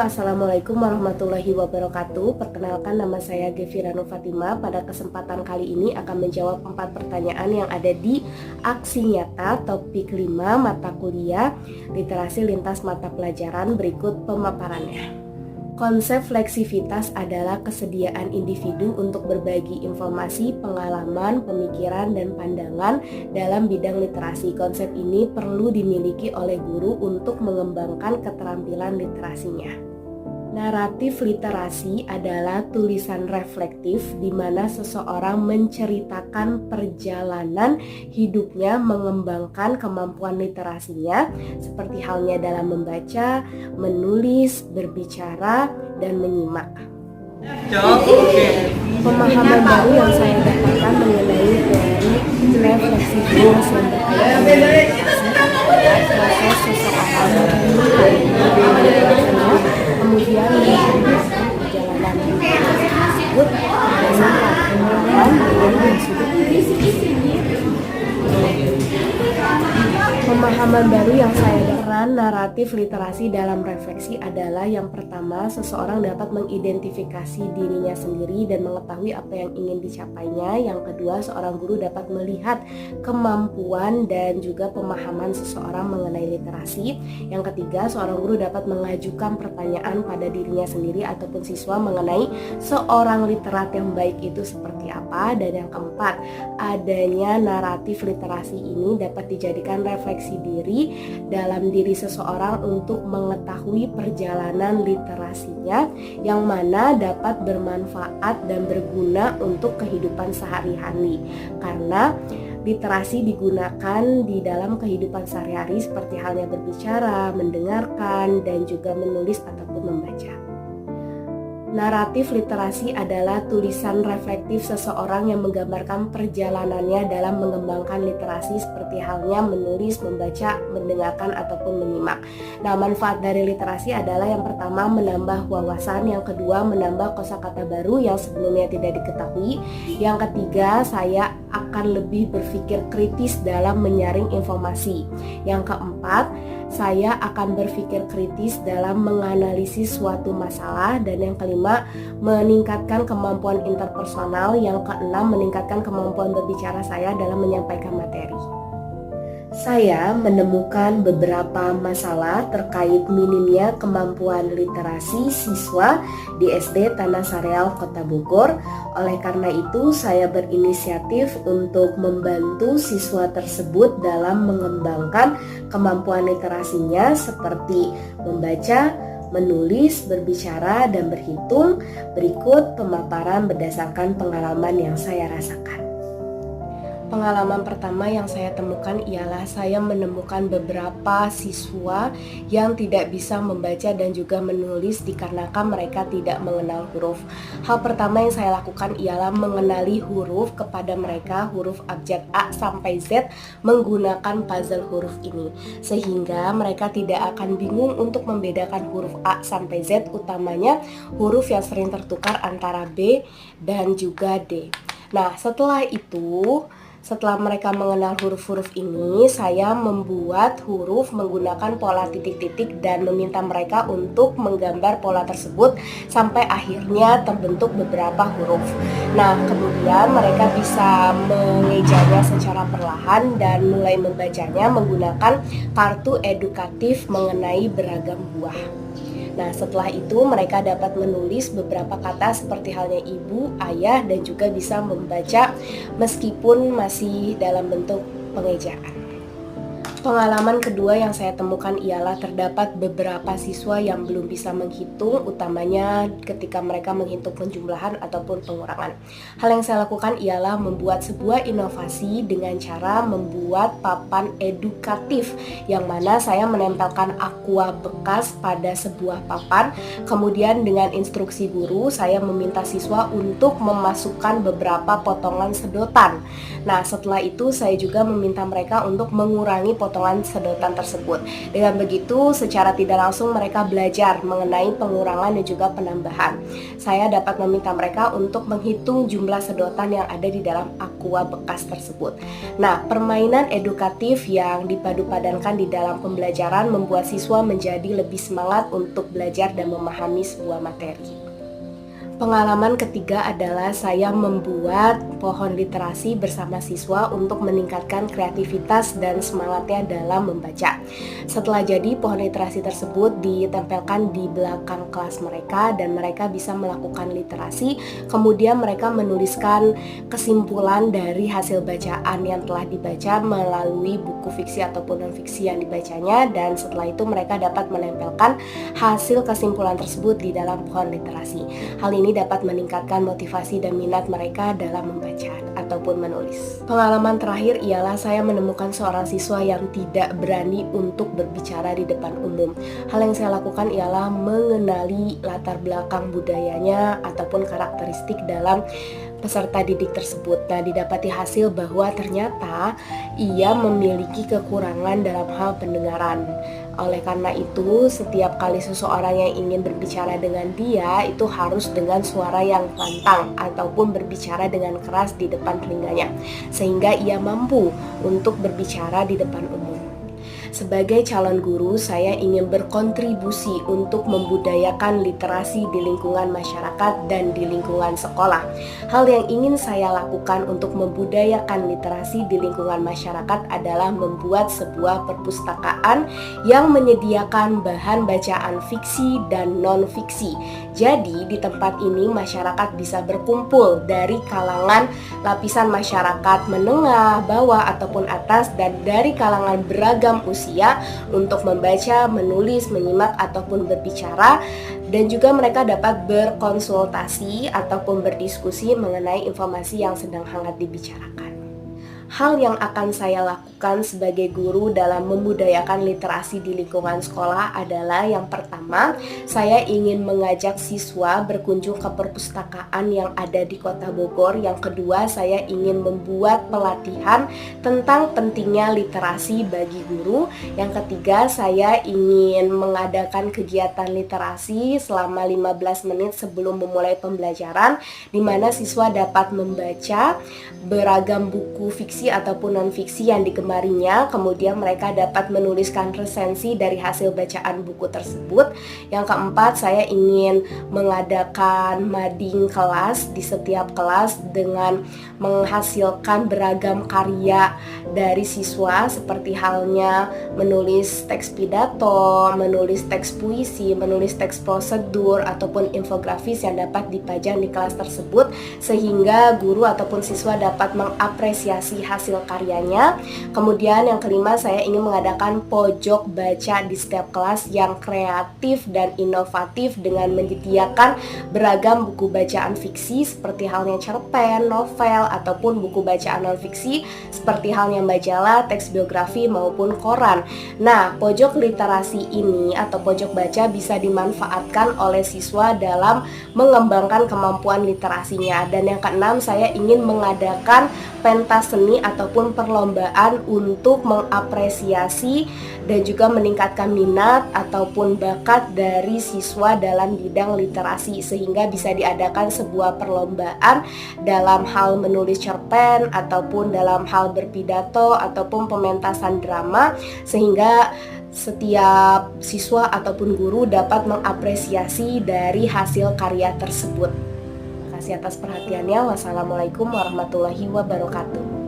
Halo, Assalamualaikum warahmatullahi wabarakatuh. Perkenalkan, nama saya Gevira Nur Fatima. Pada kesempatan kali ini akan menjawab 4 pertanyaan yang ada di aksi nyata topik 5 mata kuliah literasi lintas mata pelajaran. Berikut pemaparannya. Konsep fleksivitas adalah kesediaan individu untuk berbagi informasi, pengalaman, pemikiran, dan pandangan dalam bidang literasi. Konsep ini perlu dimiliki oleh guru untuk mengembangkan keterampilan literasinya. Naratif literasi adalah tulisan reflektif di mana seseorang menceritakan perjalanan hidupnya mengembangkan kemampuan literasinya seperti halnya dalam membaca, menulis, berbicara, dan menyimak. Pemahaman baru yang saya dapatkan mengenai teori refleksivitas yang berkaitan dengan literasi adalah proses seseorang kemudian menceritakan perjalanan tersebut berdasarkan pengalaman dengan sudut Pemahaman baru yang saya dapatkan naratif literasi dalam refleksi adalah yang pertama, seseorang dapat mengidentifikasi dirinya sendiri dan mengetahui apa yang ingin dicapainya. Yang kedua, seorang guru dapat melihat kemampuan dan juga pemahaman seseorang mengenai literasi. Yang ketiga, seorang guru dapat mengajukan pertanyaan pada dirinya sendiri ataupun siswa mengenai seorang literat yang baik itu seperti apa. Dan yang keempat, adanya naratif literasi ini dapat dijadikan refleksi diri dalam diri seseorang untuk mengetahui perjalanan literasinya yang mana dapat bermanfaat dan berguna untuk kehidupan sehari-hari, karena literasi digunakan di dalam kehidupan sehari-hari seperti halnya berbicara, mendengarkan, dan juga menulis ataupun membaca. Naratif literasi adalah tulisan reflektif seseorang yang menggambarkan perjalanannya dalam mengembangkan literasi seperti halnya menulis, membaca, mendengarkan, ataupun menyimak. Nah, manfaat dari literasi adalah yang pertama menambah wawasan, yang kedua menambah kosakata baru yang sebelumnya tidak diketahui, yang ketiga saya akan lebih berpikir kritis dalam menyaring informasi, yang keempat saya akan berpikir kritis dalam menganalisis suatu masalah, dan yang kelima meningkatkan kemampuan interpersonal, yang keenam meningkatkan kemampuan berbicara saya dalam menyampaikan materi. Saya menemukan beberapa masalah terkait minimnya kemampuan literasi siswa di SD Tanah Sareal, Kota Bogor. Oleh karena itu, saya berinisiatif untuk membantu siswa tersebut dalam mengembangkan kemampuan literasinya seperti membaca, menulis, berbicara, dan berhitung. Berikut pemaparan berdasarkan pengalaman yang saya rasakan. Pengalaman pertama yang saya temukan ialah saya menemukan beberapa siswa yang tidak bisa membaca dan juga menulis dikarenakan mereka tidak mengenal huruf. Hal pertama yang saya lakukan ialah mengenali huruf kepada mereka, huruf abjad A sampai Z menggunakan puzzle huruf ini, sehingga mereka tidak akan bingung untuk membedakan huruf A sampai Z, utamanya huruf yang sering tertukar antara B dan juga D. Nah, setelah mereka mengenal huruf-huruf ini, saya membuat huruf menggunakan pola titik-titik dan meminta mereka untuk menggambar pola tersebut sampai akhirnya terbentuk beberapa huruf. Nah, kemudian mereka bisa mengejanya secara perlahan dan mulai membacanya menggunakan kartu edukatif mengenai beragam buah. Nah, setelah itu mereka dapat menulis beberapa kata seperti halnya ibu, ayah, dan juga bisa membaca meskipun masih dalam bentuk pengejaan. Pengalaman kedua yang saya temukan ialah terdapat beberapa siswa yang belum bisa menghitung, utamanya ketika mereka menghitung penjumlahan ataupun pengurangan. Hal yang saya lakukan ialah membuat sebuah inovasi dengan cara membuat papan edukatif, yang mana saya menempelkan aqua bekas pada sebuah papan. Kemudian dengan instruksi guru, saya meminta siswa untuk memasukkan beberapa potongan sedotan. Nah, setelah itu saya juga meminta mereka untuk mengurangi potongan potongan sedotan tersebut. Dengan begitu, secara tidak langsung mereka belajar mengenai pengurangan dan juga penambahan. Saya dapat meminta mereka untuk menghitung jumlah sedotan yang ada di dalam aqua bekas tersebut. Nah, permainan edukatif yang dipadu-padankan di dalam pembelajaran membuat siswa menjadi lebih semangat untuk belajar dan memahami sebuah materi. Pengalaman ketiga adalah saya membuat pohon literasi bersama siswa untuk meningkatkan kreativitas dan semangatnya dalam membaca. Setelah jadi, pohon literasi tersebut ditempelkan di belakang kelas mereka dan mereka bisa melakukan literasi. Kemudian mereka menuliskan kesimpulan dari hasil bacaan yang telah dibaca melalui buku fiksi ataupun non-fiksi yang dibacanya, dan setelah itu mereka dapat menempelkan hasil kesimpulan tersebut di dalam pohon literasi. Hal ini dapat meningkatkan motivasi dan minat mereka dalam membaca ataupun menulis. Pengalaman terakhir ialah saya menemukan seorang siswa yang tidak berani untuk berbicara di depan umum. Hal yang saya lakukan ialah mengenali latar belakang budayanya ataupun karakteristik dalam peserta didik tersebut. Nah, didapati hasil bahwa ternyata ia memiliki kekurangan dalam hal pendengaran. Oleh karena itu, setiap kali seseorang yang ingin berbicara dengan dia itu harus dengan suara yang lantang ataupun berbicara dengan keras di depan telinganya, sehingga ia mampu untuk berbicara di depan umum. Sebagai calon guru, saya ingin berkontribusi untuk membudayakan literasi di lingkungan masyarakat dan di lingkungan sekolah. Hal yang ingin saya lakukan untuk membudayakan literasi di lingkungan masyarakat adalah membuat sebuah perpustakaan yang menyediakan bahan bacaan fiksi dan non-fiksi. Jadi, di tempat ini masyarakat bisa berkumpul dari kalangan lapisan masyarakat menengah, bawah, ataupun atas, dan dari kalangan beragam usia untuk membaca, menulis, menyimak, ataupun berbicara, dan juga mereka dapat berkonsultasi ataupun berdiskusi mengenai informasi yang sedang hangat dibicarakan. Hal yang akan saya lakukan sebagai guru dalam membudayakan literasi di lingkungan sekolah adalah yang pertama, saya ingin mengajak siswa berkunjung ke perpustakaan yang ada di Kota Bogor. Yang kedua, saya ingin membuat pelatihan tentang pentingnya literasi bagi guru. Yang ketiga, saya ingin mengadakan kegiatan literasi selama 15 menit sebelum memulai pembelajaran, di mana siswa dapat membaca beragam buku fiksi ataupun non-fiksi yang digemarinya. Kemudian mereka dapat menuliskan resensi dari hasil bacaan buku tersebut. Yang keempat, saya ingin mengadakan mading kelas di setiap kelas dengan menghasilkan beragam karya dari siswa, seperti halnya menulis teks pidato, menulis teks puisi, menulis teks prosedur, ataupun infografis yang dapat dipajang di kelas tersebut, sehingga guru ataupun siswa dapat mengapresiasi hasil karyanya. Kemudian yang kelima, saya ingin mengadakan pojok baca di setiap kelas yang kreatif dan inovatif dengan menyediakan beragam buku bacaan fiksi seperti halnya cerpen, novel, ataupun buku bacaan non-fiksi seperti halnya majalah, teks biografi, maupun koran. Nah, pojok literasi ini atau pojok baca bisa dimanfaatkan oleh siswa dalam mengembangkan kemampuan literasinya. Dan yang keenam, saya ingin mengadakan pentas seni ataupun perlombaan untuk mengapresiasi dan juga meningkatkan minat ataupun bakat dari siswa dalam bidang literasi, sehingga bisa diadakan sebuah perlombaan dalam hal menulis cerpen ataupun dalam hal berpidato ataupun pementasan drama, sehingga setiap siswa ataupun guru dapat mengapresiasi dari hasil karya tersebut. Terima kasih atas perhatiannya. Wassalamualaikum warahmatullahi wabarakatuh.